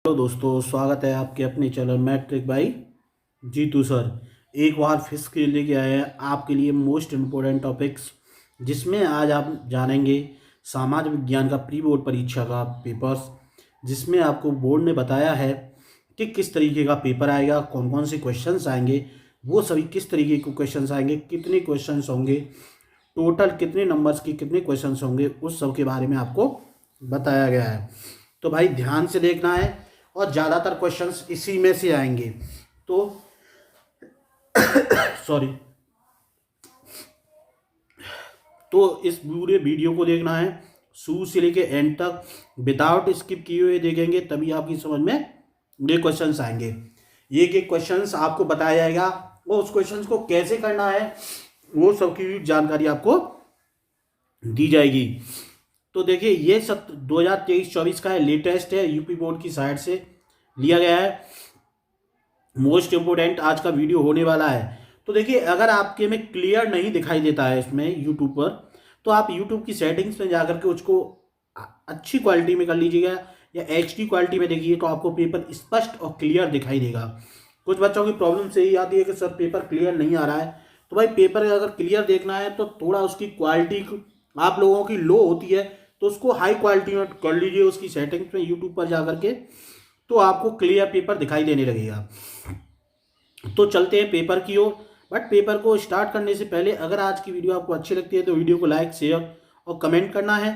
Hello दोस्तों, स्वागत है आपके अपने channel matric by Jitu sir. एक बार फिर के लेके आए हैं आपके लिए मोस्ट इम्पोर्टेंट टॉपिक्स, जिसमें आज आप जानेंगे समाज विज्ञान का प्री बोर्ड परीक्षा का पेपर्स, जिसमें आपको बोर्ड ने बताया है कि किस तरीके का पेपर आएगा, कौन कौन से क्वेश्चंस आएंगे, वो सभी किस तरीके के क्वेश्चंस आएंगे, कितने क्वेश्चंस होंगे, टोटल कितने नंबर्स के कितने क्वेश्चंस होंगे, उस सब के बारे में आपको बताया गया है। तो भाई ध्यान से देखना है और ज़्यादातर क्वेश्चंस इसी में से आएंगे। तो सॉरी, तो इस पूरे वीडियो को देखना है शुरू से लेके एंड तक, विदाउट स्किप किए हुए देखेंगे, तभी आपकी समझ में ये क्वेश्चंस आएंगे। एक एक क्वेश्चंस आपको बताया जाएगा और उस क्वेश्चंस को कैसे करना है वो सबकी जानकारी आपको दी जाएगी। तो देखिए, ये सब 2023-24 का है, लेटेस्ट है, यूपी बोर्ड की साइड से लिया गया है। मोस्ट इम्पोर्टेंट आज का वीडियो होने वाला है। तो देखिए, अगर आपके में क्लियर नहीं दिखाई देता है इसमें यूट्यूब पर, तो आप यूट्यूब की सेटिंग्स में जाकर के उसको अच्छी क्वालिटी में कर लीजिएगा या HD क्वालिटी में देखिए, तो आपको पेपर स्पष्ट और क्लियर दिखाई देगा। कुछ बच्चों की प्रॉब्लम से ही आती है कि सर पेपर क्लियर नहीं आ रहा है। तो भाई पेपर अगर क्लियर देखना है तो थोड़ा उसकी क्वालिटी आप लोगों की लो होती है, तो उसको हाई क्वालिटी में कर लीजिए उसकी सेटिंग्स में यूट्यूब पर जाकर के, तो आपको क्लियर पेपर दिखाई देने लगेगा। तो चलते हैं पेपर की ओर। बट पेपर को स्टार्ट करने से पहले अगर आज की वीडियो आपको अच्छी लगती है तो वीडियो को लाइक, शेयर और कमेंट करना है।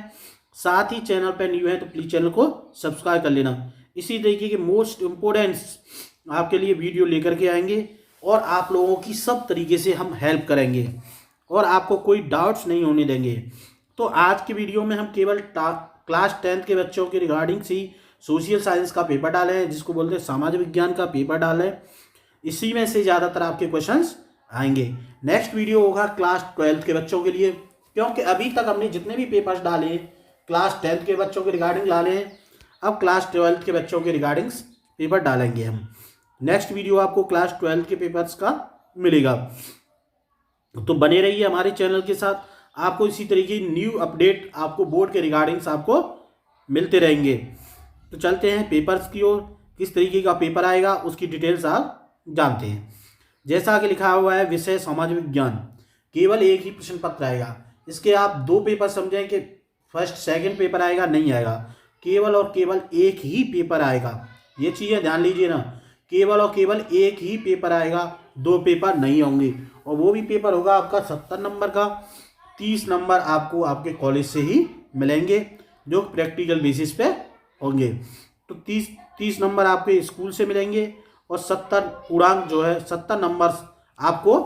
साथ ही चैनल पर न्यू है तो प्लीज़ चैनल को सब्सक्राइब कर लेना। इसी तरीके के मोस्ट इम्पोर्टेंट्स आपके लिए वीडियो लेकर के आएंगे और आप लोगों की सब तरीके से हम हेल्प करेंगे और आपको कोई डाउट्स नहीं होने देंगे। तो आज की वीडियो में हम केवल क्लास 10th के बच्चों के रिगार्डिंग से ही सोशल साइंस का पेपर डाले हैं, जिसको बोलते हैं सामाजिक विज्ञान का पेपर डाले हैं। इसी में से ज़्यादातर आपके क्वेश्चंस आएंगे। नेक्स्ट वीडियो होगा क्लास 12th के बच्चों के लिए, क्योंकि अभी तक हमने जितने भी पेपर्स डाले हैं क्लास 10th के बच्चों के रिगार्डिंग डाले हैं, अब क्लास 12th के बच्चों के रिगार्डिंग पेपर डालेंगे हम। नेक्स्ट वीडियो आपको क्लास 12th के पेपर्स का मिलेगा। तो बने रहिए हमारे चैनल के साथ, आपको इसी तरीके की न्यू अपडेट आपको बोर्ड के रिगार्डिंग्स आपको मिलते रहेंगे। तो चलते हैं पेपर्स की ओर। किस तरीके का पेपर आएगा उसकी डिटेल्स आप जानते हैं। जैसा कि लिखा हुआ है, विषय समाज विज्ञान, केवल एक ही प्रश्न पत्र आएगा। इसके आप दो पेपर समझें कि फर्स्ट सेकंड पेपर आएगा, नहीं आएगा, केवल और केवल एक ही पेपर आएगा। ये चीज़ें ध्यान लीजिए ना, केवल और केवल एक ही पेपर आएगा, दो पेपर नहीं होंगे। और वो भी पेपर होगा आपका 70 नंबर का। 30 नंबर आपको आपके कॉलेज से ही मिलेंगे जो प्रैक्टिकल बेसिस पे होंगे। तो 30 नंबर आपके स्कूल से मिलेंगे और 70 पूर्णांक जो है 70 नंबर आपको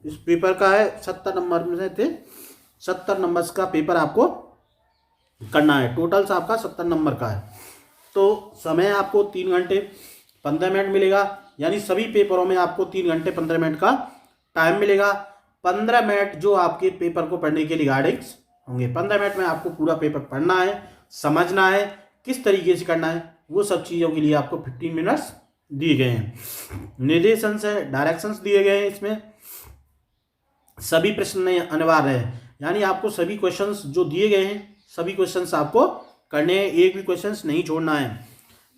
इस पेपर का है। 70 नंबर में से 70 नंबर्स का पेपर आपको करना है। टोटल्स आपका 70 नंबर का है। तो समय आपको 3 घंटे 15 मिनट मिलेगा, यानी सभी पेपरों में आपको 3 घंटे 15 मिनट का टाइम मिलेगा। 15 मिनट जो आपके पेपर को पढ़ने के रिगार्डिंग्स होंगे। 15 मिनट में आपको पूरा पेपर पढ़ना है, समझना है, किस तरीके से करना है, वो सब चीज़ों के लिए आपको 15 मिनट्स दिए गए हैं। निर्देशन से डायरेक्शंस दिए गए हैं। इसमें सभी प्रश्न अनिवार्य है, यानी आपको सभी क्वेश्चंस जो दिए गए हैं सभी क्वेश्चंस आपको करने हैं, एक भी क्वेश्चंस नहीं छोड़ना है।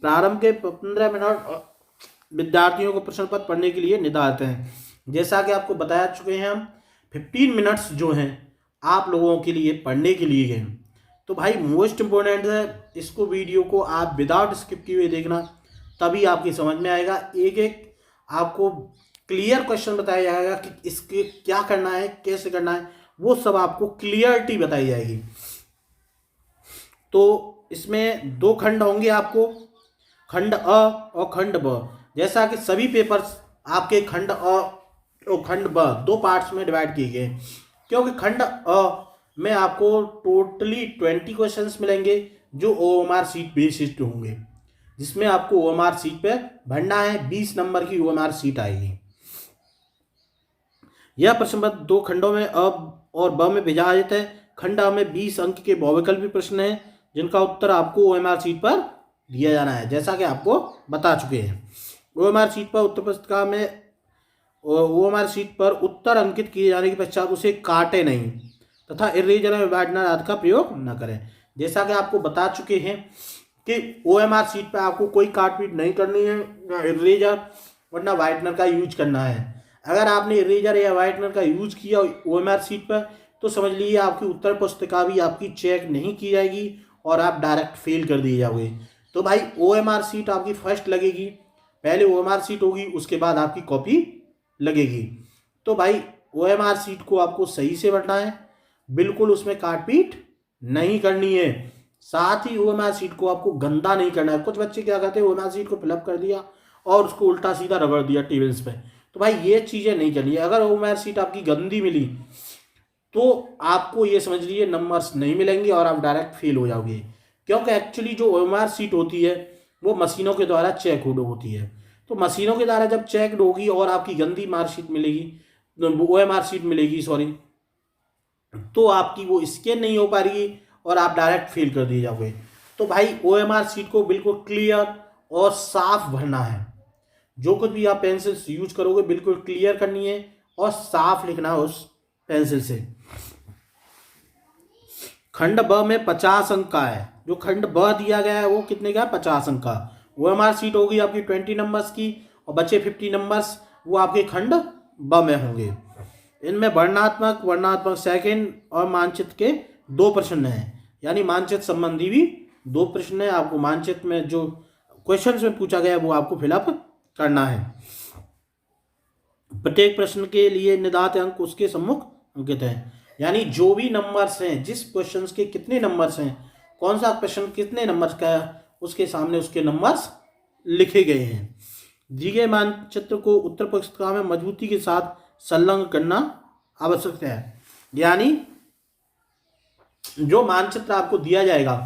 प्रारंभ के 15 मिनट विद्यार्थियों को प्रश्न पत्र पढ़ने के लिए निर्धारित हैं। जैसा कि आपको बता चुके हैं हम, 15 मिनट्स जो हैं आप लोगों के लिए पढ़ने के लिए गए। तो भाई मोस्ट इम्पोर्टेंट है, इसको वीडियो को आप विदाउट स्किप किए हुए देखना, तभी आपकी समझ में आएगा। एक एक आपको क्लियर क्वेश्चन बताया जाएगा कि इसके क्या करना है, कैसे करना है, वो सब आपको क्लियरिटी बताई जाएगी। तो इसमें 2 खंड होंगे आपको, खंड अ और खंड ब। जैसा कि सभी पेपर्स आपके खंड अ और खंड ब 2 पार्ट्स में डिवाइड किए गए, क्योंकि खंड अ में आपको टोटली 20 क्वेश्चंस मिलेंगे जो OMR सीट बेस्ड होंगे, जिसमें आपको OMR सीट पे भरना है। 20 नंबर की OMR सीट आएगी। यह प्रश्न पत्र 2 खंडों में अ और ब में विभाजित है। खंड अ में 20 अंक के बहुविकल्पी प्रश्न हैं, जिनका उत्तर आपको OMR सीट पर दिया जाना है, जैसा कि आपको बता चुके हैं। OMR सीट पर उत्तर पुस्तिका में OMR सीट पर उत्तर अंकित किए जाने के पश्चात उसे काटे नहीं तथा इरेजर विभाजन आदि का प्रयोग न करें। जैसा कि आपको बता चुके हैं कि OMR शीट पे आपको कोई काटपीट नहीं करनी है, ना इरेजर वरना वाइटनर का यूज करना है। अगर आपने इरेजर या वाइटनर का यूज किया OMR शीट पर तो समझ लीजिए आपकी उत्तर पुस्तिका भी आपकी चेक नहीं की जाएगी और आप डायरेक्ट फेल कर दिए जाओगे। तो भाई OMR शीट आपकी फर्स्ट लगेगी, पहले OMR शीट होगी, उसके बाद आपकी कॉपी लगेगी। तो भाई OMR शीट को आपको सही से भरना है, बिल्कुल उसमें काटपीट नहीं करनी है। साथ ही OMR शीट को आपको गंदा नहीं करना है। कुछ बच्चे क्या करते हैं, OMR शीट को फिलअप कर दिया और उसको उल्टा सीधा रगड़ दिया टेबल्स पे, तो भाई ये चीज़ें नहीं करनी है। अगर OMR शीट आपकी गंदी मिली तो आपको ये समझ लीजिए नंबर्स नहीं मिलेंगे और आप डायरेक्ट फेल हो जाओगे, क्योंकि एक्चुअली जो OMR शीट होती है वो मशीनों के द्वारा चेक होती है। तो मशीनों के द्वारा जब चेकड होगी और आपकी गंदी मार्कशीट मिलेगी, OMR शीट मिलेगी सॉरी, तो आपकी वो स्कैन नहीं हो पाएगी और आप डायरेक्ट फेल कर दिए जाओगे। तो भाई OMR शीट को बिल्कुल क्लियर और साफ भरना है। जो कुछ भी आप पेंसिल यूज करोगे बिल्कुल क्लियर करनी है और साफ लिखना है उस पेंसिल से। खंड ब में 50 अंक का है, जो खंड ब दिया गया है वो कितने का है, 50 अंक का। OMR शीट होगी आपकी 20 नंबर्स की और बचे 50 नंबर्स वो आपके खंड ब में होंगे। इनमें वर्णनात्मक सेकंड और मानचित्र के 2 प्रश्न हैं, यानी मानचित्र संबंधी भी 2 प्रश्न है। आपको मानचित्र में जो क्वेश्चंस में पूछा गया है वो आपको फिलअप करना है। प्रत्येक प्रश्न के लिए निर्धारित अंक उसके सम्मुख अंकित हैं, यानी जो भी नंबर्स हैं, जिस क्वेश्चन के कितने नंबर्स हैं, कौन सा प्रश्न कितने नंबर्स का है, उसके सामने उसके नंबर्स लिखे गए हैं। दिए गए मानचित्र को उत्तर पुस्तिका में मजबूती के साथ संलग्न करना आवश्यक है, यानी जो मानचित्र आपको दिया जाएगा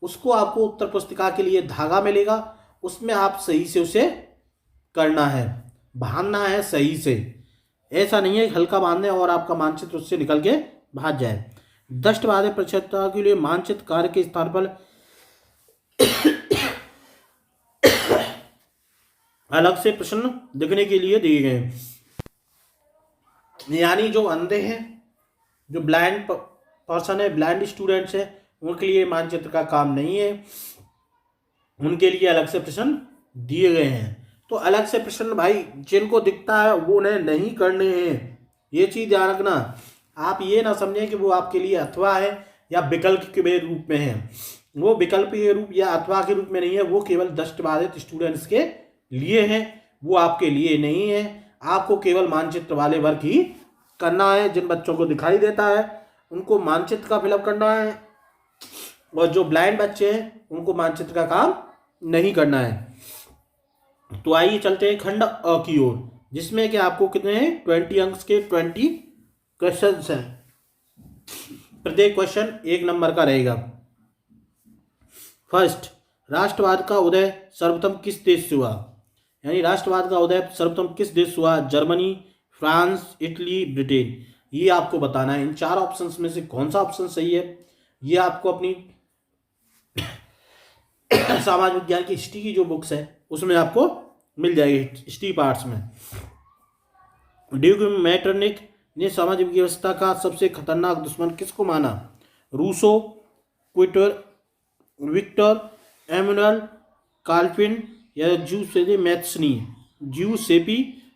उसको आपको उत्तर पुस्तिका के लिए धागा मिलेगा, उसमें आप सही से उसे करना है, बांधना है सही से। ऐसा नहीं है हल्का बांधने और आपका मानचित्र उससे निकल के भाग जाए। दष्टवादी प्रक्षेपता के लिए मानचित्र कार्य के स्थान पर अलग से प्रश्न दिखने के लिए दिए गए, यानी जो अंधे हैं, जो ब्लाइंड पर्सन है, ब्लाइंड स्टूडेंट्स हैं, उनके लिए मानचित्र का काम नहीं है, उनके लिए अलग से प्रश्न दिए गए हैं। तो अलग से प्रश्न भाई जिनको दिखता है वो उन्हें नहीं करने हैं, ये चीज़ ध्यान रखना। आप ये ना समझें कि वो आपके लिए अथवा है या विकल्प के रूप में है, वो विकल्प के रूप या अथवा के रूप में नहीं है, वो केवल दृष्टिबाधित स्टूडेंट्स के लिए है, वो आपके लिए नहीं है। आपको केवल मानचित्र वाले वर्क ही करना है, जिन बच्चों को दिखाई देता है उनको मानचित्र का फिलअप करना है, और जो ब्लाइंड बच्चे हैं उनको मानचित्र का काम नहीं करना है। तो आइए चलते हैं खंड अ की ओर, जिसमें कि आपको कितने हैं, 20 अंक के 20 क्वेश्चंस हैं। प्रत्येक क्वेश्चन 1 नंबर का रहेगा। फर्स्ट, राष्ट्रवाद का उदय सर्वप्रथम किस देश से हुआ, यानी राष्ट्रवाद का उदय सर्वप्रथम किस देश से हुआ, जर्मनी, फ्रांस, इटली, ब्रिटेन। ये आपको बताना है। इन 4 ऑप्शंस में से कौन सा ऑप्शन सही है, ये आपको अपनी समाज विज्ञान की हिस्ट्री की जो बुक्स है उसमें आपको मिल जाएगी, हिस्ट्री पार्ट्स में। ड्यूक मैटरनिक ने सामाजिक व्यवस्था का सबसे खतरनाक दुश्मन किसको माना, रूसो, क्विटर, विक्टर एमुअल, काल्विन या ज्यूसेपी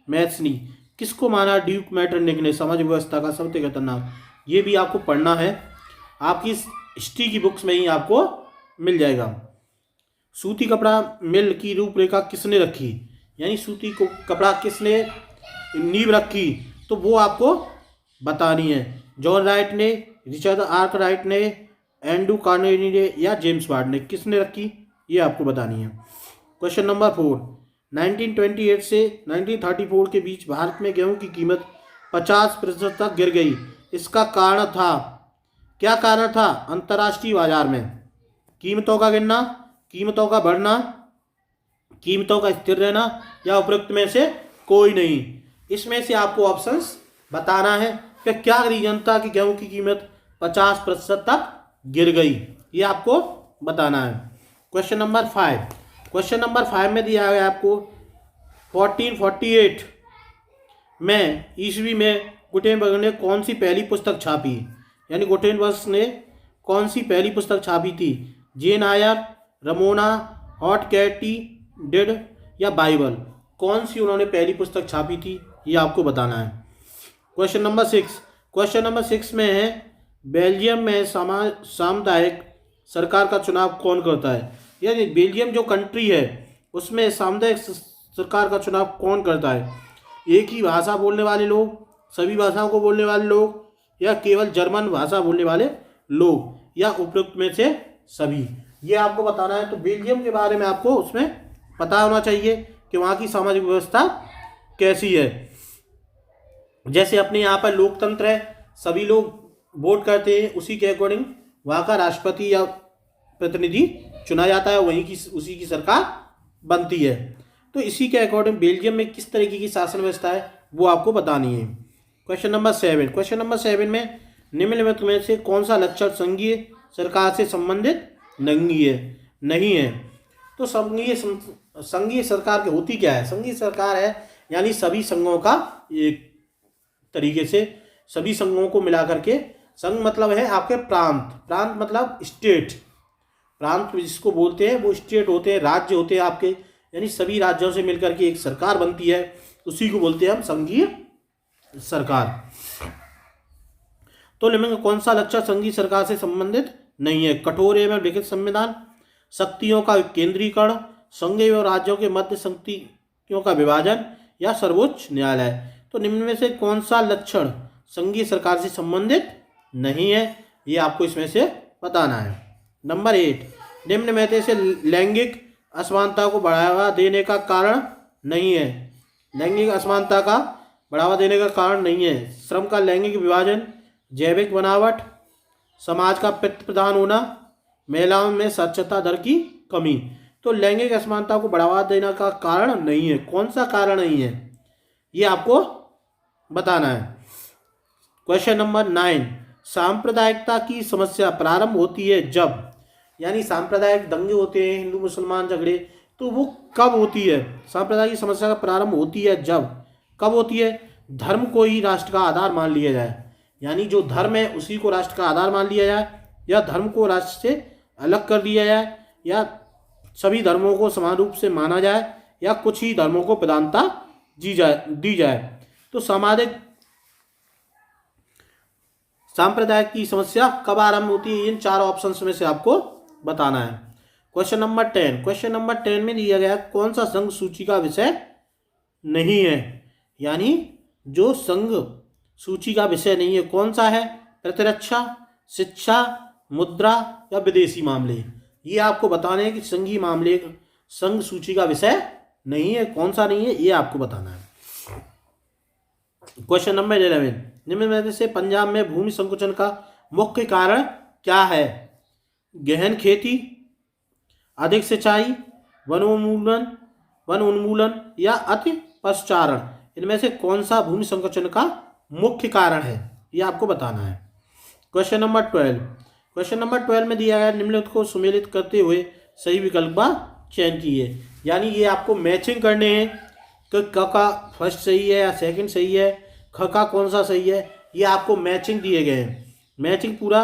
मैथ्सनी। किसको माना ड्यूक मैटरनिक ने सामाजिक व्यवस्था का सबसे खतरनाक, ये भी आपको पढ़ना है, आपकी हिस्ट्री की बुक्स में ही आपको मिल जाएगा। सूती कपड़ा मिल की रूपरेखा किसने रखी, यानी सूती को कपड़ा किसने नींव रखी, तो वो आपको बतानी है। जॉन राइट ने, रिचर्ड आर्कराइट ने, एंड्रू कार्नेगी ने या जेम्स वार्ड ने, किसने रखी, ये आपको बतानी है। क्वेश्चन नंबर 4, 1928 से 1934 के बीच भारत में गेहूं की कीमत 50% तक गिर गई, इसका कारण था, क्या कारण था, अंतर्राष्ट्रीय बाजार में कीमतों का गिरना, कीमतों का बढ़ना, कीमतों का स्थिर रहना, या उपरोक्त में से कोई नहीं। इसमें से आपको ऑप्शंस बताना है कि क्या रीजन था कि गेहूं की कीमत 50% तक गिर गई, ये आपको बताना है। क्वेश्चन नंबर 5, क्वेश्चन नंबर 5 में दिया है आपको 1448 में ईस्वी में गुटेनबर्ग ने कौन सी पहली पुस्तक छापी, यानी गुटेनबर्ग ने कौन सी पहली पुस्तक छापी थी, जेन आयर, रमोना, हॉट कैटी डिड या बाइबल, कौन सी उन्होंने पहली पुस्तक छापी थी, ये आपको बताना है। क्वेश्चन नंबर 6 में है बेल्जियम में सामुदायिक सरकार का चुनाव कौन करता है। यानी बेल्जियम जो कंट्री है उसमें सामुदायिक सरकार का चुनाव कौन करता है। एक ही भाषा बोलने वाले लोग, सभी भाषाओं को बोलने वाले लोग, या केवल जर्मन भाषा बोलने वाले लोग, या उपयुक्त में से सभी, ये आपको बताना है। तो बेल्जियम के बारे में आपको उसमें पता होना चाहिए कि वहाँ की सामाजिक व्यवस्था कैसी है। जैसे अपने यहाँ पर लोकतंत्र है, सभी लोग वोट करते हैं, उसी के अकॉर्डिंग वहाँ का राष्ट्रपति या प्रतिनिधि चुना जाता है, वहीं की उसी की सरकार बनती है। तो इसी के अकॉर्डिंग बेल्जियम में किस तरीके की शासन व्यवस्था है वो आपको बतानी है। क्वेश्चन नंबर 7 में निम्नलिखित में से कौन सा लक्षण संघीय सरकार से संबंधित नहीं है। तो संघीय सरकार की होती क्या है। संघीय सरकार है यानी सभी संघों का एक तरीके से सभी संघों को मिला करके, संघ मतलब है आपके प्रांत मतलब स्टेट, प्रांत जिसको बोलते हैं वो स्टेट होते हैं, राज्य होते हैं आपके, यानी सभी राज्यों से मिलकर के एक सरकार बनती है, उसी को बोलते हैं हम संघीय सरकार। तो निम्न में कौन सा लक्षण संघीय सरकार से संबंधित नहीं है। कठोर एवं लिखित संविधान, शक्तियों का केंद्रीकरण, संघ एवं राज्यों के मध्य शक्तियों का विभाजन, या सर्वोच्च न्यायालय। तो निम्न में से कौन सा लक्षण संघीय सरकार से संबंधित नहीं है, ये आपको इसमें से बताना है। नंबर 8, निम्न में से लैंगिक असमानता को बढ़ावा देने का कारण नहीं है। लैंगिक असमानता का बढ़ावा देने का कारण नहीं है। श्रम का लैंगिक विभाजन, जैविक बनावट, समाज का पितृ प्रधान होना, महिलाओं में साक्षरता दर की कमी। तो लैंगिक असमानता को बढ़ावा देने का कारण नहीं है। कौन सा कारण नहीं है ये आपको बताना है। क्वेश्चन नंबर 9, सांप्रदायिकता की समस्या प्रारंभ होती है जब, यानी सांप्रदायिक दंगे होते हैं, हिंदू मुसलमान झगड़े, तो वो कब होती है। सांप्रदायिक समस्या का प्रारंभ होती है जब, कब होती है, धर्म को ही राष्ट्र का आधार मान लिया जाए, यानी जो धर्म है उसी को राष्ट्र का आधार मान लिया जाए, या धर्म को राष्ट्र से अलग कर दिया जाए, या सभी धर्मों को समान रूप से माना जाए, या कुछ ही धर्मों को प्रधानता दी जाए। तो सांप्रदायिक की समस्या कब आरंभ होती है, इन 4 ऑप्शंस में से आपको बताना है। क्वेश्चन नंबर 10 में दिया गया कौन सा संघ सूची का विषय नहीं है, यानी जो संघ सूची का विषय नहीं है कौन सा है। प्रतिरक्षा, शिक्षा, मुद्रा या विदेशी मामले, ये आपको बताने हैं कि संघीय मामले संघ सूची का विषय नहीं है, कौन सा नहीं है ये आपको बताना है। क्वेश्चन नंबर 11, निम्न में से पंजाब में भूमि संकुचन का मुख्य कारण क्या है। गहन खेती, अधिक सिंचाई, वन उन्मूलन या अति पशुचारण, इनमें से कौन सा भूमि संकुचन का मुख्य कारण है ये आपको बताना है। क्वेश्चन नंबर 12 में दिया गया निम्नलिखित को सुमेलित करते हुए सही विकल्प का चयन कीजिए, यानी ये आपको मैचिंग करने हैं कि क का फर्स्ट सही है या सेकंड सही है, ख का कौन सा सही है, ये आपको मैचिंग दिए गए हैं। मैचिंग पूरा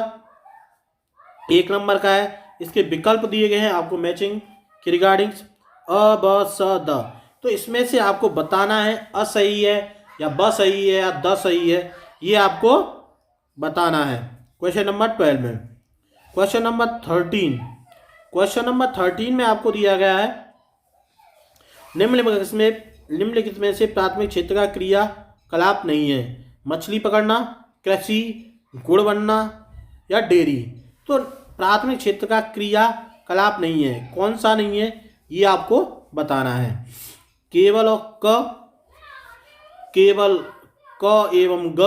1 नंबर का है, इसके विकल्प दिए गए हैं आपको मैचिंग के रिगार्डिंग अ ब स द। तो इसमें से आपको बताना है अ सही है या ब सही है या द सही है, ये आपको बताना है। क्वेश्चन नंबर 12 में क्वेश्चन नंबर 13 में आपको दिया गया है निम्नलिखित में से प्राथमिक क्षेत्र का क्रियाकलाप नहीं है। मछली पकड़ना, कृषि, गुड़ बनना या डेयरी। तो प्राथमिक क्षेत्र का क्रियाकलाप नहीं है, कौन सा नहीं है ये आपको बताना है। केवल क एवं ग,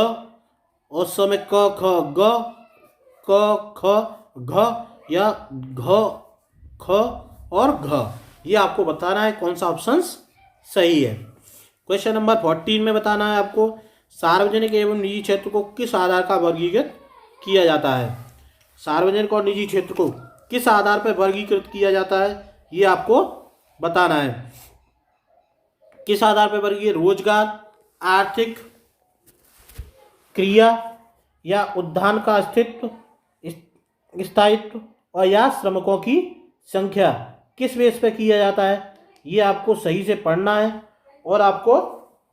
और समय क ख ग, क ख घ या घ ख और घ, ये आपको बताना है कौन सा ऑप्शन सही है। क्वेश्चन नंबर 14 में बताना है आपको सार्वजनिक एवं निजी क्षेत्र को किस आधार का वर्गीकृत किया जाता है। सार्वजनिक और निजी क्षेत्र को किस आधार पर वर्गीकृत किया जाता है ये आपको बताना है। किस आधार पर वर्गीकृत, रोजगार, आर्थिक क्रिया या उद्यान का अस्तित्व, स्थायित्व और या श्रमिकों की संख्या किस बेस पे किया जाता है, ये आपको सही से पढ़ना है और आपको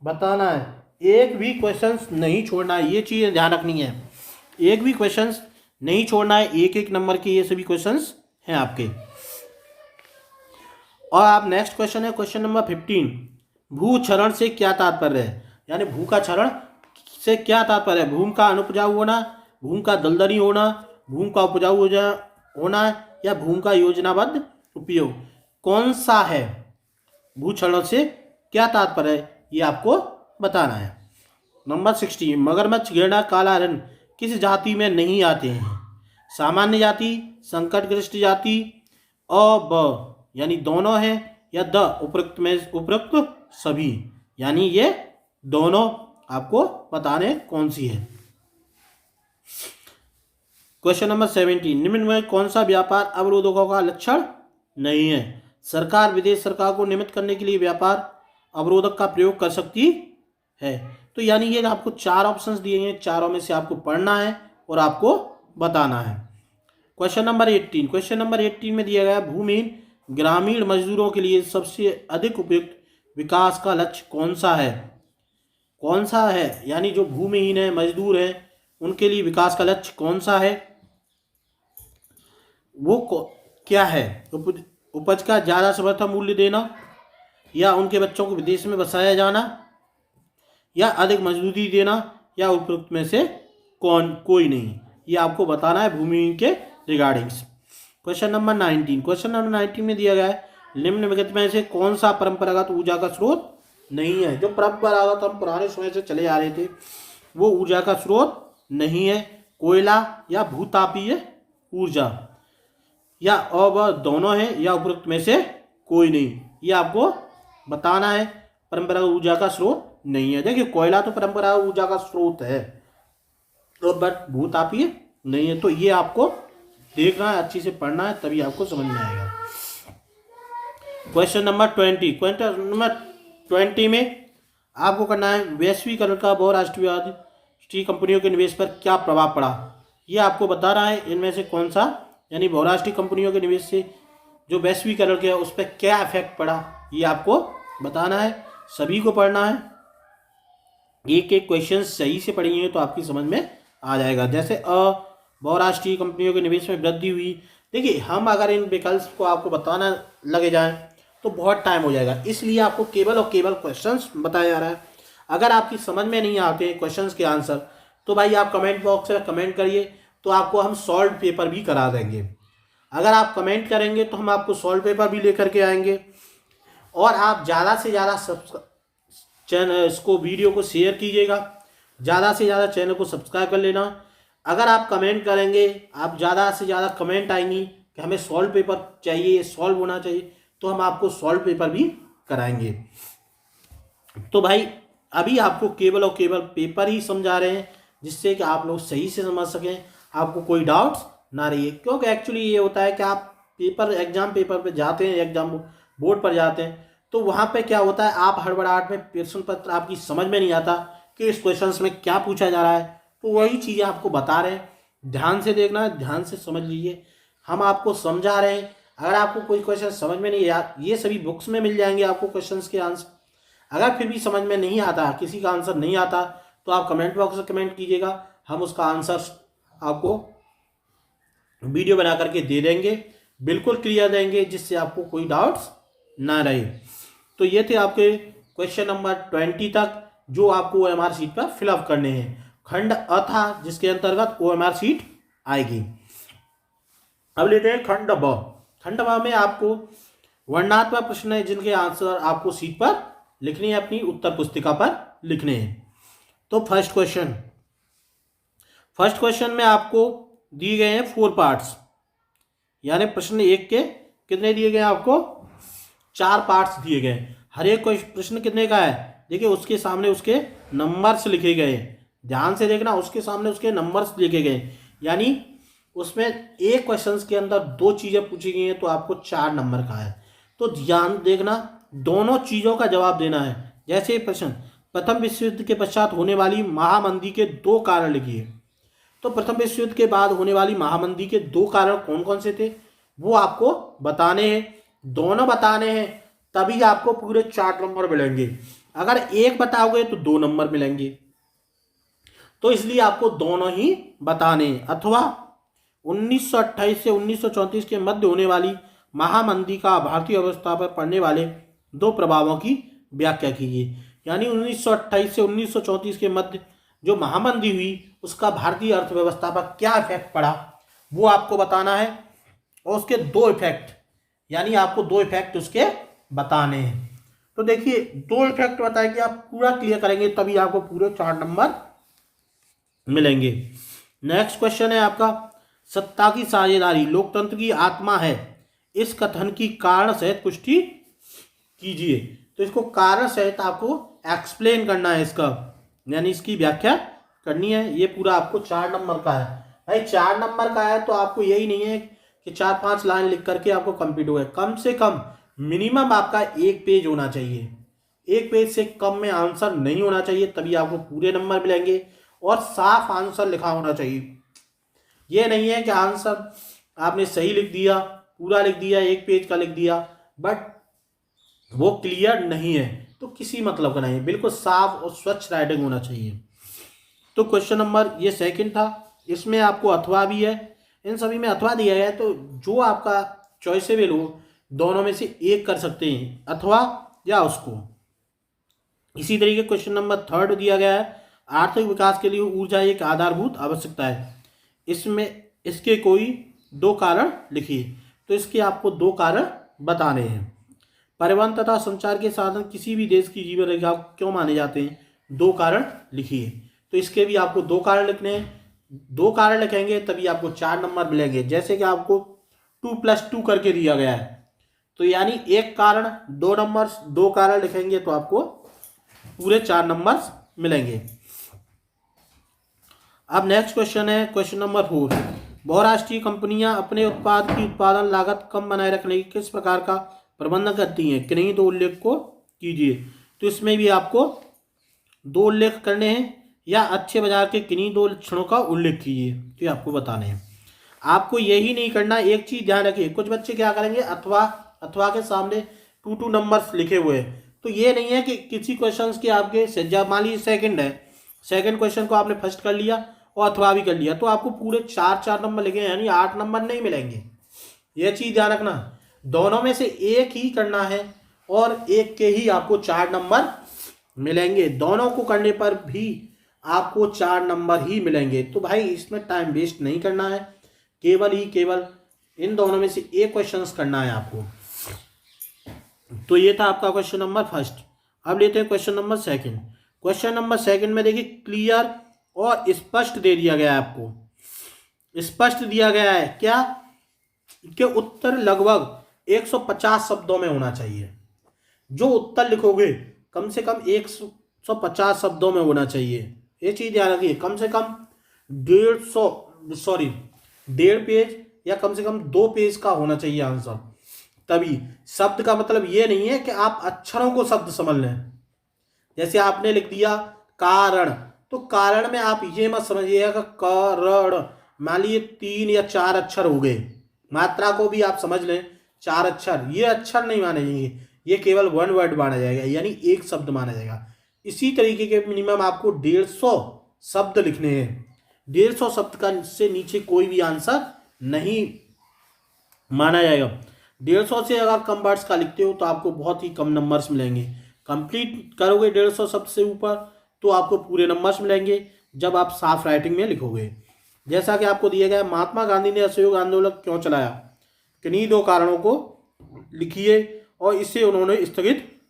बताना है। एक भी क्वेश्चंस नहीं छोड़ना है, ये चीज़ ध्यान रखनी है। एक भी क्वेश्चंस नहीं छोड़ना है, एक एक नंबर के ये सभी क्वेश्चंस हैं आपके। और आप नेक्स्ट क्वेश्चन है क्वेश्चन नंबर 15, भू क्षरण से क्या तात्पर्य है, यानी भू का क्षरण से क्या तात्पर्य है। भूमि का अनुपजाऊ होना, भूमि का दलदली होना, भूमि का उपजाऊ होना या भूमि का योजनाबद्ध उपयोग, कौन सा है। भू क्षरण से क्या तात्पर्य है, ये आपको बताना है। नंबर 16, मगरमच्छ, गेंडा, काला हिरण किस जाति में नहीं आते हैं। सामान्य जाति, संकटग्रस्त जाति, अ ब यानी दोनों हैं, या द उपरोक्त सभी, यानी ये दोनों आपको बताने कौन सी है। क्वेश्चन नंबर 17, निम्न में कौन सा व्यापार अवरोधकों का लक्षण नहीं है। सरकार विदेश सरकार को नियमित करने के लिए व्यापार अवरोधक का प्रयोग कर सकती है। तो यानी ये आपको 4 ऑप्शंस दिए हैं, चारों में से आपको पढ़ना है और आपको बताना है। क्वेश्चन नंबर 18 में दिया गया भूमिहीन ग्रामीण मजदूरों के लिए सबसे अधिक उपयुक्त विकास का लक्ष्य कौन सा है, यानी जो भूमिहीन है, मजदूर है, उनके लिए विकास का लक्ष्य कौन सा है, वो क्या है। उपज का ज़्यादा समर्थन मूल्य देना, या उनके बच्चों को विदेश में बसाया जाना, या अधिक मजदूरी देना, या उपयुक्त में से कोई नहीं। ये आपको बताना है भूमिहीन के रिगार्डिंग्स। क्वेश्चन नंबर 19 में दिया गया है निम्नलिखित में से कौन सा परंपरागत ऊर्जा का स्रोत नहीं है। जो परंपरागत हम पुराने समय से चले आ रहे थे वो ऊर्जा का स्रोत नहीं है। कोयला या भूतापीय ऊर्जा, या व दोनों हैं, या उपरोक्त में से कोई नहीं। ये आपको बताना है, परंपरागत ऊर्जा का स्रोत नहीं है। देखिए कोयला तो परंपरागत ऊर्जा का स्रोत है, तो बट भूतापीय नहीं है। तो ये आपको देखना है, अच्छी से पढ़ना है, तभी आपको समझ में आएगा। क्वेश्चन नंबर 20 में आपको करना है वैश्वीकरण का बहुराष्ट्रीय कंपनियों के निवेश पर क्या प्रभाव पड़ा। ये आपको बताना है इनमें से कौन सा, यानी बहुराष्ट्रीय कंपनियों के निवेश से जो वैश्वीकरण किया उस पर क्या इफेक्ट पड़ा, ये आपको बताना है। सभी को पढ़ना है, एक एक क्वेश्चन सही से पढ़िए तो आपकी समझ में आ जाएगा। जैसे बहुराष्ट्रीय कंपनियों के निवेश में वृद्धि हुई। देखिए हम अगर इन विकल्प को आपको बताना लगे जाएं तो बहुत टाइम हो जाएगा, इसलिए आपको केवल और केवल क्वेश्चंस बताया जा रहा है। अगर आपकी समझ में नहीं आते क्वेश्चंस के आंसर तो भाई आप कमेंट बॉक्स में कमेंट करिए, तो आपको हम सॉल्व पेपर भी करा देंगे। अगर आप कमेंट करेंगे तो हम आपको सॉल्व पेपर भी लेकर के आएंगे। और आप ज़्यादा से ज़्यादा चैनल इसको वीडियो को शेयर कीजिएगा, ज़्यादा से ज़्यादा चैनल को सब्सक्राइब कर लेना। अगर आप कमेंट करेंगे, आप ज़्यादा से ज़्यादा कमेंट आएंगी कि हमें सॉल्व पेपर चाहिए, सॉल्व होना चाहिए, तो हम आपको सॉल्व पेपर भी कराएंगे। तो भाई अभी आपको केवल और केवल पेपर ही समझा रहे हैं, जिससे कि आप लोग सही से समझ सकें, आपको कोई डाउट्स ना रही है। क्योंकि एक्चुअली ये होता है कि आप एग्जाम पेपर पे जाते हैं, एग्जाम बोर्ड पर जाते हैं, तो वहाँ पे क्या होता है, आप हड़बड़ाहट में प्रश्न पत्र आपकी समझ में नहीं आता कि इस क्वेश्चन में क्या पूछा जा रहा है। तो वही चीज़ें आपको बता रहे हैं, ध्यान से देखना है, ध्यान से समझ लीजिए। हम आपको समझा रहे हैं। अगर आपको कोई क्वेश्चन समझ में नहीं आया, ये सभी बुक्स में मिल जाएंगे आपको क्वेश्चंस के आंसर। अगर फिर भी समझ में नहीं आता, किसी का आंसर नहीं आता, तो आप कमेंट बॉक्स में कमेंट कीजिएगा, हम उसका आंसर आपको वीडियो बना करके दे देंगे, बिल्कुल क्लियर देंगे, जिससे आपको कोई डाउट्स ना रहे। तो ये थे आपके क्वेश्चन नंबर 20 तक, जो आपको OMR शीट पर फिलअप करने हैं। खंड अ था, जिसके अंतर्गत OMR शीट आएगी। अब लेते हैं खंड ब। खंड ब में आपको वर्णनात्मक प्रश्न है, जिनके आंसर आपको शीट पर लिखने हैं, अपनी उत्तर पुस्तिका पर लिखने हैं। तो फर्स्ट क्वेश्चन में आपको दिए गए हैं 4 पार्ट्स, यानी प्रश्न 1 के कितने दिए गए हैं आपको, 4 पार्ट्स दिए गए। हर एक प्रश्न कितने का है, देखिए उसके सामने उसके नंबर्स लिखे गए, ध्यान से देखना, उसके सामने उसके नंबर्स लिखे गए, यानी उसमें एक क्वेश्चन के अंदर 2 चीज़ें पूछी गई हैं, तो आपको 4 नंबर का है। तो ध्यान देखना, दोनों चीज़ों का जवाब देना है। जैसे प्रश्न, प्रथम विश्व युद्ध के पश्चात होने वाली महामंदी के 2 कारण लिखिए। तो प्रथम विश्व युद्ध के बाद होने वाली महामंदी के 2 कारण कौन कौन से थे, वो आपको बताने हैं, दोनों बताने हैं, तभी आपको पूरे 4 नंबर मिलेंगे। अगर एक बताओगे तो 2 नंबर मिलेंगे। तो इसलिए आपको दोनों ही बताने हैं। अथवा 1928 से 1934 के मध्य होने वाली महामंदी का भारतीय अर्थव्यवस्था पर पड़ने वाले 2 प्रभावों की व्याख्या कीजिए। यानी 1928 से 1934 के मध्य जो महामंदी हुई उसका भारतीय अर्थव्यवस्था पर क्या इफेक्ट पड़ा वो आपको बताना है। और उसके 2 इफेक्ट, यानी आपको 2 इफेक्ट उसके बताने हैं। तो देखिए 2 इफेक्ट बताए कि आप पूरा क्लियर करेंगे तभी आपको पूरे 4 नंबर मिलेंगे। नेक्स्ट क्वेश्चन है आपका, सत्ता की साझेदारी लोकतंत्र की आत्मा है, इस कथन की कारण सहित पुष्टि कीजिए। तो इसको कारण सहित आपको एक्सप्लेन करना है, इसका यानी इसकी व्याख्या करनी है। ये पूरा आपको 4 नंबर का है। भाई 4 नंबर का है तो आपको यही नहीं है कि 4-5 लाइन लिख करके आपको कंप्लीट हो गया। कम से कम मिनिमम आपका 1 पेज होना चाहिए, 1 पेज से कम में आंसर नहीं होना चाहिए, तभी आपको पूरे नंबर मिलेंगे। और साफ आंसर लिखा होना चाहिए। ये नहीं है कि आंसर आपने सही लिख दिया, पूरा लिख दिया, 1 पेज का लिख दिया, बट वो क्लियर नहीं है तो किसी मतलब का नहीं है। बिल्कुल साफ और स्वच्छ राइटिंग होना चाहिए। तो क्वेश्चन नंबर ये सेकंड था, इसमें आपको अथवा भी है, इन सभी में अथवा दिया गया है। तो जो आपका चॉइसेबल हो दोनों में से एक कर सकते हैं, अथवा या उसको। इसी तरीके क्वेश्चन नंबर थर्ड दिया गया है, आर्थिक विकास के लिए ऊर्जा एक आधारभूत आवश्यकता है, इसमें इसके कोई 2 कारण लिखिए। तो इसके आपको 2 कारण बताने हैं। परिवहन तथा संचार के साधन किसी भी देश की जीवन रेखा क्यों माने जाते हैं, 2 कारण लिखिए। तो इसके भी आपको 2 कारण लिखने हैं। 2 कारण लिखेंगे तभी आपको 4 नंबर मिलेंगे। जैसे कि आपको 2+2 करके दिया गया है, तो यानी 1 कारण 2 नंबर, 2 कारण लिखेंगे तो आपको पूरे 4 नंबर मिलेंगे। अब नेक्स्ट क्वेश्चन है क्वेश्चन नंबर 4, बहुराष्ट्रीय कंपनियां अपने उत्पाद की उत्पादन लागत कम बनाए रखने की किस प्रकार का प्रबंधन करती हैं, किन्हीं 2 उल्लेख को कीजिए। तो इसमें भी आपको 2 उल्लेख करने हैं, या अच्छे बाजार के किन्हीं 2 लक्षणों का उल्लेख कीजिए, तो ये आपको बताने हैं। आपको यही नहीं करना, एक चीज ध्यान रखिए, कुछ बच्चे क्या करेंगे, अथवा के सामने 2 नंबर्स लिखे हुए हैं। तो ये नहीं है कि किसी क्वेश्चन के आपके मान लीजिए सेकंड है, सेकंड क्वेश्चन को आपने फर्स्ट कर लिया और अथवा भी कर लिया, तो आपको पूरे 4 नंबर लिखे, यानी 8 नंबर नहीं मिलेंगे। ये चीज ध्यान रखना, दोनों में से एक ही करना है और एक के ही आपको 4 नंबर मिलेंगे। दोनों को करने पर भी आपको 4 नंबर ही मिलेंगे। तो भाई इसमें टाइम वेस्ट नहीं करना है, केवल इन दोनों में से एक क्वेश्चन करना है आपको। तो ये था आपका क्वेश्चन नंबर फर्स्ट। अब लेते हैं question number second. Question number second में देखिए क्लियर और स्पष्ट दे दिया गया है, आपको स्पष्ट दिया गया है क्या कि उत्तर लगभग 150 शब्दों में होना चाहिए। जो उत्तर लिखोगे कम से कम 150 शब्दों में होना चाहिए। ये चीज याद रखिए, कम से कम 1.5 पेज या कम से कम 2 पेज का होना चाहिए आंसर। तभी शब्द का मतलब ये नहीं है कि आप अक्षरों को शब्द समझ लें। जैसे आपने लिख दिया कारण, तो कारण में आप ये मत समझिएगा कारण, मान लीजिए 3 या 4 अक्षर हो गए, मात्रा को भी आप समझ लें 4 अक्षर, ये अक्षर नहीं माने जाएंगे, ये केवल 1 वर्ड माना जाएगा, यानी एक शब्द माना जाएगा। इसी तरीके के मिनिमम आपको 150 शब्द लिखने हैं। 150 शब्द का से नीचे कोई भी आंसर नहीं माना जाएगा। 150 से अगर कम वर्ड्स का लिखते हो तो आपको बहुत ही कम नंबर्स मिलेंगे। कंप्लीट करोगे 150 शब्द से ऊपर तो आपको पूरे नंबर्स मिलेंगे जब आप साफ राइटिंग में लिखोगे। जैसा कि आपको दिया गया, महात्मा गांधी ने असहयोग आंदोलन क्यों चलाया, किन्हीं 2 कारणों को लिखिए और इसे उन्होंने स्थगित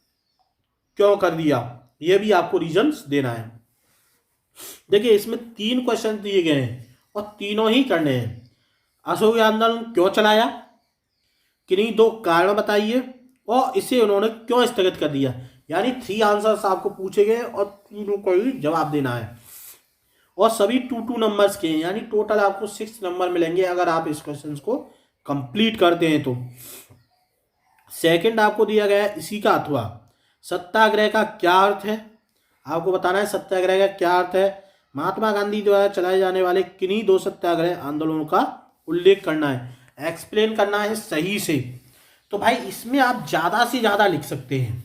क्यों कर दिया, यह भी आपको रीजंस देना है। देखिए इसमें 3 क्वेश्चन दिए गए हैं और तीनों ही करने हैं। असहयोग आंदोलन क्यों चलाया, किन्हीं 2 कारण बताइए और इसे उन्होंने क्यों स्थगित कर दिया। यानी 3 आंसर्स आपको पूछे गए और तीनों को ही जवाब देना है। और सभी 2 नंबर्स के हैं, यानी टोटल आपको 6 नंबर मिलेंगे अगर आप इस क्वेश्चन को कंप्लीट करते हैं तो। सेकंड आपको दिया गया है इसी का अथवा, सत्याग्रह का क्या अर्थ है, आपको बताना है सत्याग्रह का क्या अर्थ है। महात्मा गांधी द्वारा चलाए जाने वाले किन्हीं 2 सत्याग्रह आंदोलनों का उल्लेख करना है। एक्सप्लेन करना है सही से। तो भाई इसमें आप ज़्यादा से ज़्यादा लिख सकते हैं।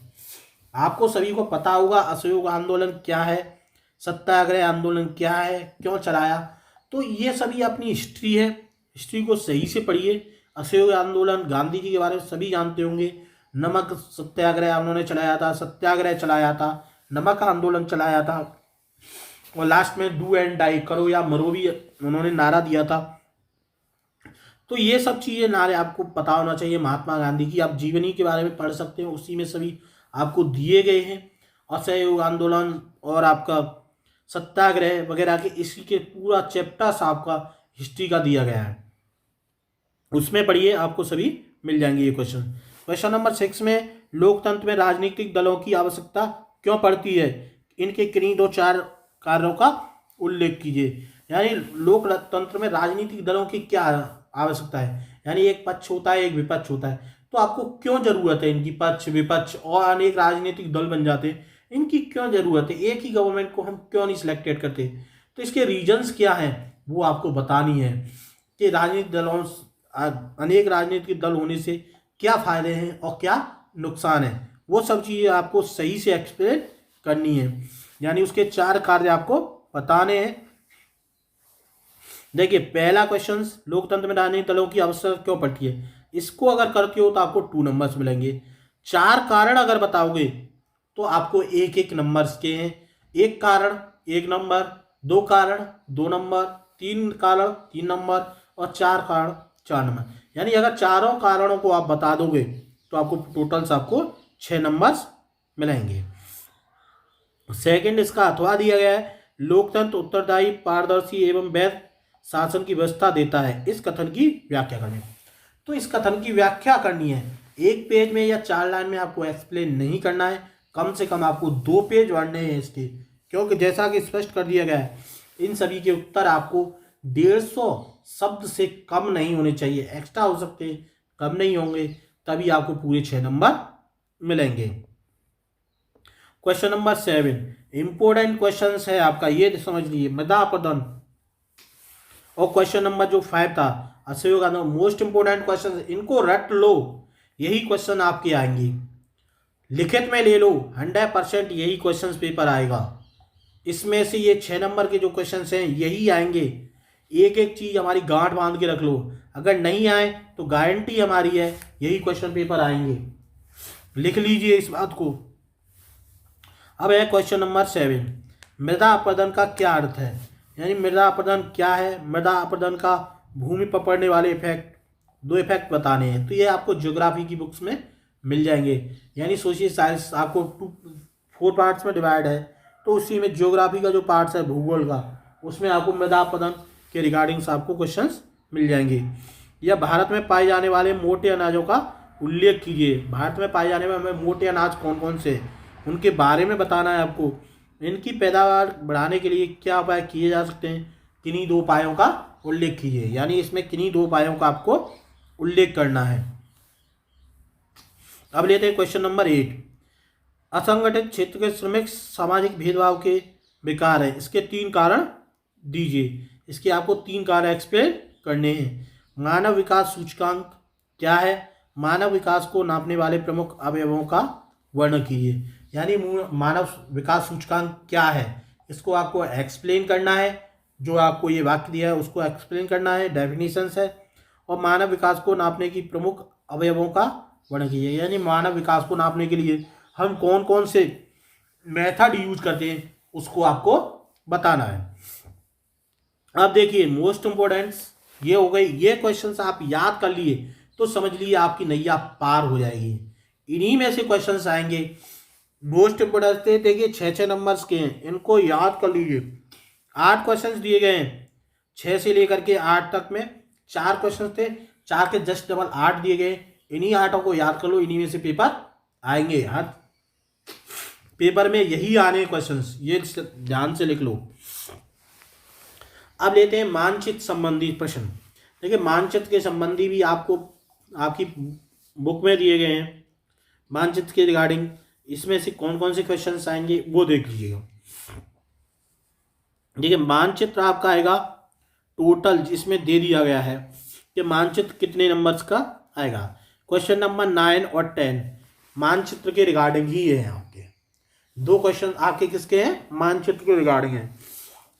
आपको सभी को पता होगा असहयोग आंदोलन क्या है, सत्याग्रह आंदोलन क्या है, क्यों चलाया, तो ये सभी अपनी हिस्ट्री है, हिस्ट्री को सही से पढ़िए। असहयोग आंदोलन गांधी जी के बारे में सभी जानते होंगे। नमक सत्याग्रह उन्होंने चलाया था, सत्याग्रह चलाया था, नमक आंदोलन चलाया था, और लास्ट में डू एंड डाई, करो या मरो भी उन्होंने नारा दिया था। तो ये सब चीज़ें नारे आपको पता होना चाहिए। महात्मा गांधी की आप जीवनी के बारे में पढ़ सकते हैं, उसी में सभी आपको दिए गए हैं। असहयोग आंदोलन और आपका सत्याग्रह वगैरह के इसी के पूरा चैप्टर्स आपका हिस्ट्री का दिया गया है, उसमें पढ़िए, आपको सभी मिल जाएंगे ये क्वेश्चन। क्वेश्चन नंबर 6 में लोकतंत्र में राजनीतिक दलों की आवश्यकता क्यों पड़ती है, इनके किन्हीं 2-4 कार्यों का उल्लेख कीजिए। यानी लोकतंत्र में राजनीतिक दलों की क्या आवश्यकता है, यानी एक पक्ष होता है, एक विपक्ष होता है, तो आपको क्यों जरूरत है इनकी, पक्ष विपक्ष और अनेक राजनीतिक दल बन जाते हैं, इनकी क्यों जरूरत है, एक ही गवर्नमेंट को हम क्यों नहीं सिलेक्टेड करते। तो इसके रीजंस क्या हैं वो आपको बतानी है कि राजनीतिक दलों, अनेक राजनीतिक दल होने से क्या फायदे हैं और क्या नुकसान है, वो सब चीज़ें आपको सही से एक्सप्लेन करनी है। यानी उसके 4 कार्य आपको बताने हैं। देखिए पहला क्वेश्चन, लोकतंत्र में राजनीतिक दलों की आवश्यकता क्यों पड़ती है, इसको अगर करते हो तो आपको 2 नंबर्स मिलेंगे। 4 कारण अगर बताओगे तो आपको 1-1 नंबर्स के हैं। 1 कारण 1 नंबर, 2 कारण 2 नंबर, 3 कारण 3 नंबर, और 4 कारण 4 नंबर। यानी अगर चारों कारणों को आप बता दोगे तो आपको टोटल्स आपको 6 नंबर्स मिलेंगे। सेकंड इसका अथवा दिया गया है, लोकतंत्र उत्तरदायी, पारदर्शी एवं वैध शासन की व्यवस्था देता है, इस कथन की व्याख्या करनी। तो इस कथन की व्याख्या करनी है, 1 पेज में या 4 लाइन में आपको एक्सप्लेन नहीं करना है, कम से कम आपको 2 पेज पढ़ने हैं इसके, क्योंकि जैसा कि स्पष्ट कर दिया गया है इन सभी के उत्तर आपको 150 शब्द से कम नहीं होने चाहिए, एक्स्ट्रा हो सकते हैं, कम नहीं होंगे, तभी आपको पूरे 6 नंबर मिलेंगे। क्वेश्चन नंबर 7 इंपोर्टेंट क्वेश्चन है आपका, ये समझ लीजिए, मृदा अपरदन। और क्वेश्चन नंबर जो 5 था असहयोग आंदोलन, मोस्ट इंपोर्टेंट क्वेश्चन, इनको रट लो, यही क्वेश्चन आपके आएंगे, लिखित में ले लो, 100% यही क्वेश्चन पेपर आएगा। इसमें से ये 6 नंबर के जो क्वेश्चन हैं यही आएंगे। एक एक चीज हमारी गांठ बांध के रख लो, अगर नहीं आए तो गारंटी हमारी है यही क्वेश्चन पेपर आएंगे, लिख लीजिए इस बात को। अब है क्वेश्चन नंबर 7, मृदा अपरदन का क्या अर्थ है, यानी मृदा अपरदन क्या है, मृदा अपरदन का भूमि पर पड़ने वाले इफेक्ट, 2 इफेक्ट बताने हैं। तो ये आपको ज्योग्राफी की बुक्स में मिल जाएंगे। यानी सोचिए साइंस आपको 4 पार्ट्स में डिवाइड है, तो उसी में ज्योग्राफी का जो पार्ट्स है भूगोल का, उसमें आपको मृदा अपरदन के रिगार्डिंग्स आपको क्वेश्चंस मिल जाएंगे। या भारत में पाए जाने वाले मोटे अनाजों का उल्लेख कीजिए, भारत में पाए जाने वाले मोटे अनाज कौन कौन से, उनके बारे में बताना है आपको। इनकी पैदावार बढ़ाने के लिए क्या उपाय किए जा सकते हैं, किन्हीं 2 उपायों का उल्लेख कीजिए। यानी इसमें किन्हीं 2 उपायों का आपको उल्लेख करना है। अब लेते हैं क्वेश्चन नंबर 8, असंगठित क्षेत्र के श्रमिक सामाजिक भेदभाव के विकार है, इसके 3 कारण दीजिए। इसके आपको 3 कारण एक्सप्लेन करने हैं। मानव विकास सूचकांक क्या है, मानव विकास को नापने वाले प्रमुख अवयवों का वर्णन कीजिए। यानी मानव विकास सूचकांक क्या है, इसको आपको एक्सप्लेन करना है। जो आपको ये वाक्य दिया है उसको एक्सप्लेन करना है, डेफिनेशंस है। और मानव विकास को नापने की प्रमुख अवयवों का वर्णन कीजिए। यानी मानव विकास को नापने के लिए हम कौन कौन से मेथड यूज करते हैं उसको आपको बताना है। अब देखिए मोस्ट इंपोर्टेंट ये हो गई, ये क्वेश्चंस आप याद कर लिए तो समझ लिए आपकी नैया पार हो जाएगी। इन्हीं में से क्वेश्चंस आएंगे। मोस्ट इंपोर्टेंट थे, देखिए 6-6 नंबर्स के हैं, इनको याद कर लीजिए। 8 क्वेश्चंस दिए गए हैं, 6 से लेकर के 8 तक में 4 क्वेश्चन थे, 4 के जस्ट डबल 8 दिए गए। इन्हीं 8 को याद कर लो, इन्हीं में से पेपर आएंगे यार, पेपर में यही आने क्वेश्चंस, ये ध्यान से लिख लो। अब लेते हैं मानचित्र संबंधी प्रश्न। देखिए मानचित्र के संबंधी भी आपको आपकी बुक में दिए गए हैं, मानचित्र के रिगार्डिंग इसमें से कौन कौन से क्वेश्चंस आएंगे वो देख लीजिएगा। देखिए मानचित्र आपका आएगा टोटल, जिसमें दे दिया गया है कि कि मानचित्र कितने नंबर्स का आएगा। क्वेश्चन नंबर 9 और 10 मानचित्र के रिगार्डिंग ही है। आपके दो क्वेश्चन आपके किसके हैं, मानचित्र के रिगार्डिंग है।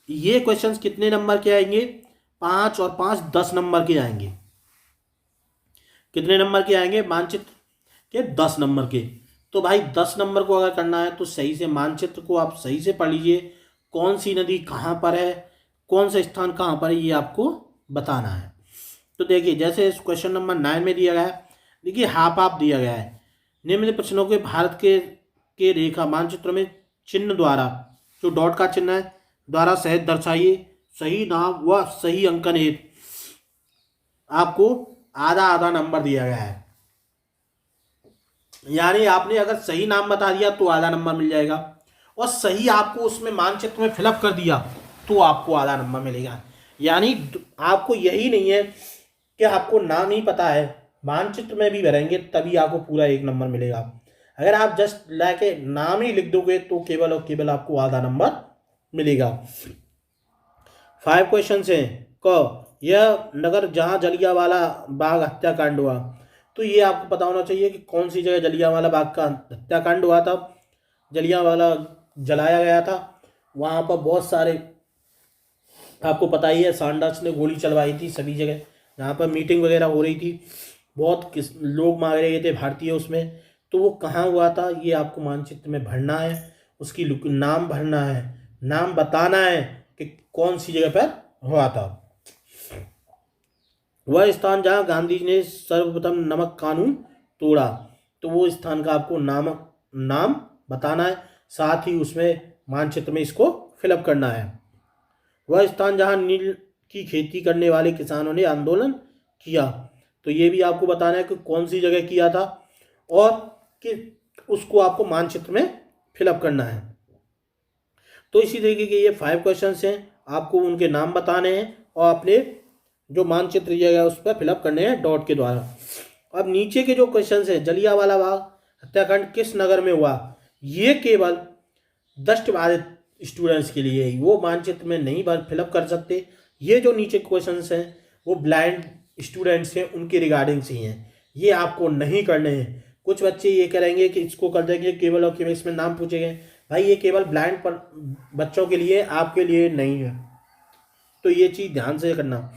ये क्वेश्चंस कितने नंबर के आएंगे, 5 और 5 10 नंबर के आएंगे। कितने नंबर के आएंगे, मानचित्र के 10 नंबर के। तो भाई 10 नंबर को अगर करना है तो सही से मानचित्र को आप सही से पढ़ लीजिए, कौन सी नदी कहाँ पर है, कौन सा स्थान कहाँ पर है, ये आपको बताना है। तो देखिए जैसे इस क्वेश्चन नंबर 9 में दिया गया है, देखिए हाफ हाफ दिया गया है। निम्न प्रश्नों के भारत के रेखा मानचित्र में चिन्ह द्वारा, जो डॉट का चिन्ह है, द्वारा सहित दर्शाइए। सही नाम व सही अंकन हेतु आपको आधा आधा नंबर दिया गया है। यानी आपने अगर सही नाम बता दिया तो आधा नंबर मिल जाएगा, और सही आपको उसमें मानचित्र में फिलअप कर दिया तो आपको आधा नंबर मिलेगा। यानी आपको यही नहीं है कि आपको नाम ही पता है, मानचित्र में भी भरेंगे तभी आपको पूरा 1 नंबर मिलेगा। अगर आप जस्ट लाके नाम ही लिख दोगे तो केवल और केवल आपको आधा नंबर मिलेगा। 5 क्वेश्चन हैं। क यह नगर जहाँ जलियांवाला बाग हत्याकांड हुआ, तो ये आपको पता होना चाहिए कि कौन सी जगह जलियांवाला बाग का हत्याकांड हुआ था। जलियांवाला जलाया गया था, वहाँ पर बहुत सारे आपको पता ही है सैंडर्स ने गोली चलवाई थी सभी जगह, जहाँ पर मीटिंग वगैरह हो रही थी, बहुत लोग मारे गए थे भारतीय उसमें। तो वो कहाँ हुआ था ये आपको मानचित्र में भरना है, उसकी नाम भरना है, नाम बताना है कि कौन सी जगह पर हुआ था। वह स्थान जहाँ गांधी जी ने सर्वप्रथम नमक कानून तोड़ा, तो वो स्थान का आपको नाम बताना है, साथ ही उसमें मानचित्र में इसको फिलअप करना है। वह स्थान जहाँ नील की खेती करने वाले किसानों ने आंदोलन किया, तो ये भी आपको बताना है कि कौन सी जगह किया था, और कि उसको आपको मानचित्र में फिलअप करना है। तो इसी तरीके के ये 5 क्वेश्चंस हैं, आपको उनके नाम बताने हैं और अपने जो मानचित्र दिया गया उस पर फिलअप करने हैं डॉट के द्वारा। अब नीचे के जो क्वेश्चंस हैं, जलियांवाला बाग हत्याकांड किस नगर में हुआ, ये केवल दृष्टिबाधित स्टूडेंट्स के लिए ही, वो मानचित्र में नहीं फिलअप कर सकते। ये जो नीचे क्वेश्चंस हैं वो ब्लाइंड स्टूडेंट्स हैं उनके रिगार्डिंग से ही हैं, ये आपको नहीं करने हैं। कुछ बच्चे ये करेंगे कि इसको कर देंगे केवल और केवल इसमें नाम पूछे गए, भाई ये केवल ब्लाइंड पर बच्चों के लिए, आपके लिए नहीं है, तो ये चीज़ ध्यान से करना।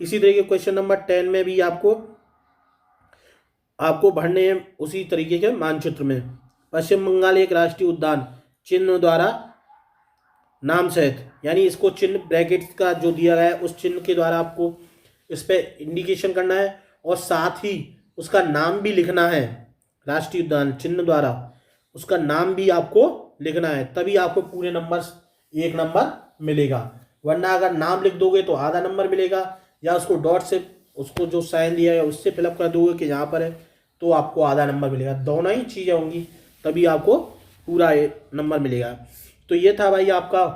इसी तरीके क्वेश्चन नंबर 10 में भी आपको भरने हैं उसी तरीके के मानचित्र में। पश्चिम बंगाल एक राष्ट्रीय उद्यान चिन्ह द्वारा नाम सहित, यानी इसको चिन्ह ब्रैकेट्स का जो दिया गया है उस चिन्ह के द्वारा आपको इस पर इंडिकेशन करना है, और साथ ही उसका नाम भी लिखना है। राष्ट्रीय उद्यान चिन्ह द्वारा उसका नाम भी आपको लिखना है, तभी आपको पूरे नंबर 1 नंबर मिलेगा। वरना अगर नाम लिख दोगे तो आधा नंबर मिलेगा, या उसको डॉट से उसको जो साइन दिया है उससे फिलअप कर दोगे कि यहाँ पर है, तो आपको आधा नंबर मिलेगा। दोनों ही चीज़ें होंगी तभी आपको पूरा नंबर मिलेगा। तो ये था भाई आपका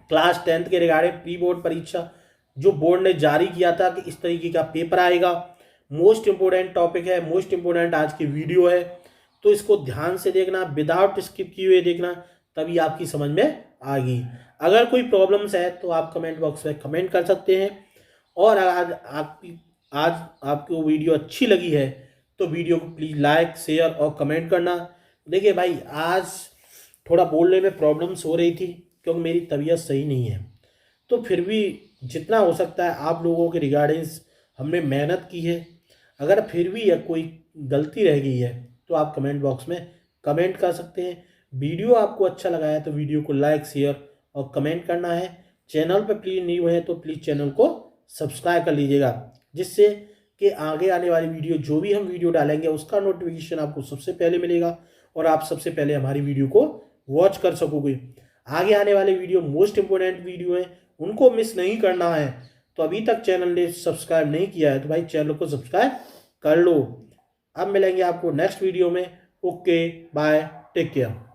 क्लास 10th के रिगार्डिंग प्री बोर्ड परीक्षा, जो बोर्ड ने जारी किया था कि इस तरीके का पेपर आएगा। मोस्ट इंपोर्टेंट टॉपिक है, मोस्ट इंपोर्टेंट आज की वीडियो है, तो इसको ध्यान से देखना, विदाउट स्किप किए हुए देखना, तभी आपकी समझ में आएगी। अगर कोई प्रॉब्लम्स है तो आप कमेंट बॉक्स में कमेंट कर सकते हैं, और आज आपको वीडियो अच्छी लगी है तो वीडियो को प्लीज़ लाइक शेयर और कमेंट करना। देखिए भाई आज थोड़ा बोलने में प्रॉब्लम्स हो रही थी क्योंकि मेरी तबीयत सही नहीं है, तो फिर भी जितना हो सकता है आप लोगों के रिगार्डिंग्स हमने मेहनत की है। अगर फिर भी कोई गलती रह गई है तो आप कमेंट बॉक्स में कमेंट कर सकते हैं। वीडियो आपको अच्छा लगा है तो वीडियो को लाइक शेयर और कमेंट करना है। चैनल पर प्लीज़ न्यू है तो प्लीज़ चैनल को सब्सक्राइब कर लीजिएगा, जिससे कि आगे आने वाली वीडियो जो भी हम वीडियो डालेंगे उसका नोटिफिकेशन आपको सबसे पहले मिलेगा, और आप सबसे पहले हमारी वीडियो को वॉच कर सकोगे। आगे आने वाले वीडियो मोस्ट इंपोर्टेंट वीडियो हैं, उनको मिस नहीं करना है। तो अभी तक चैनल ने सब्सक्राइब नहीं किया है तो भाई चैनल को सब्सक्राइब कर लो। अब मिलेंगे आपको नेक्स्ट वीडियो में। Okay bye, take care.